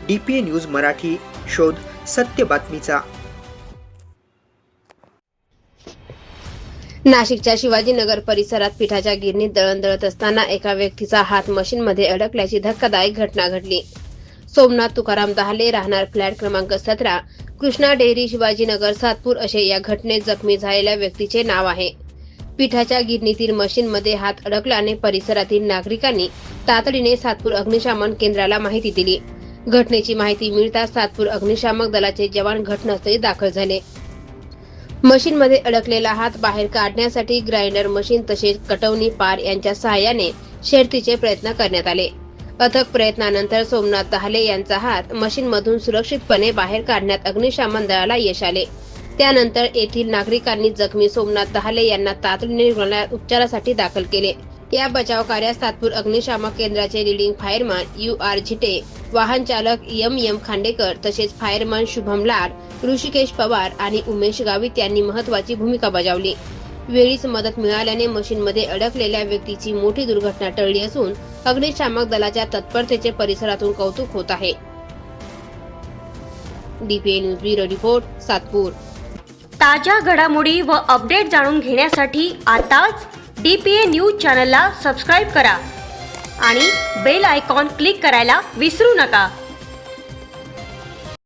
DPA news Marathi, शोध सत्य बातमीचा। नाशिकच्या शिवाजीनगर परिसरात पिठाच्या गिरणीत दळण दळत असताना एका व्यक्तीचा हात मशीनमध्ये अडकल्याची धक्कादायक घटना घडली। सोमनाथ तुकाराम दहाले, राहणार फ्लॅट क्रमांक 17, कृष्णा डेअरी, शिवाजीनगर, सातपूर असे या घटनेत जखमी झालेल्या व्यक्तीचे नाव आहे। पिठाच्या गिरणीतील मशीनमध्ये हात अडकल्याने परिसरातील नागरिकांनी तातडीने सातपूर अग्निशमन केंद्राला माहिती दिली। घटनेची माहिती मिळताच सातपूर अग्निशामक दलाचे जवान घटनास्थळी दाखल झाले। मशीनमध्ये अडकलेला हात बाहेर काढण्यासाठी ग्राइंडर मशीन तसेच कटवणी पार यांच्या सहाय्याने शर्थीचे प्रयत्न करण्यात आले। अथक प्रयत्नानंतर सोमनाथ दहाले यांचा हात मशीनमधून सुरक्षितपणे बाहेर काढण्यात अग्निशमन दलाला यश आले। त्यानंतर येथील नागरिकांनी जखमी सोमनाथ दहाले यांना तातडीने रुग्णालयात उपचारासाठी दाखल केले। या बचाव कार्यात सातपूर अग्निशामक केंद्राचे लीडिंग फायरमन UR झिटे, वाहन चालक MM खांडेकर तसेच फायरमन शुभम लाड, ऋषिकेश पवार आणि उमेश गावित यांनी महत्त्वाची भूमिका बजावली। वेळीच मदत मिळाल्याने मशीनमध्ये अडकलेल्या व्यक्तीची मोठी दुर्घटना टळली असून अग्निशामक दलाच्या तत्परतेचे परिसरातून कौतुक होत आहे। DPA news bureau report, Satpur. ताज्या घडामोडी व अपडेट जाणून घेण्यासाठी आताच DPA न्यूज चॅनलला सबस्क्राइब करा आणि बेल आयकॉन क्लिक करायला विसरू नका।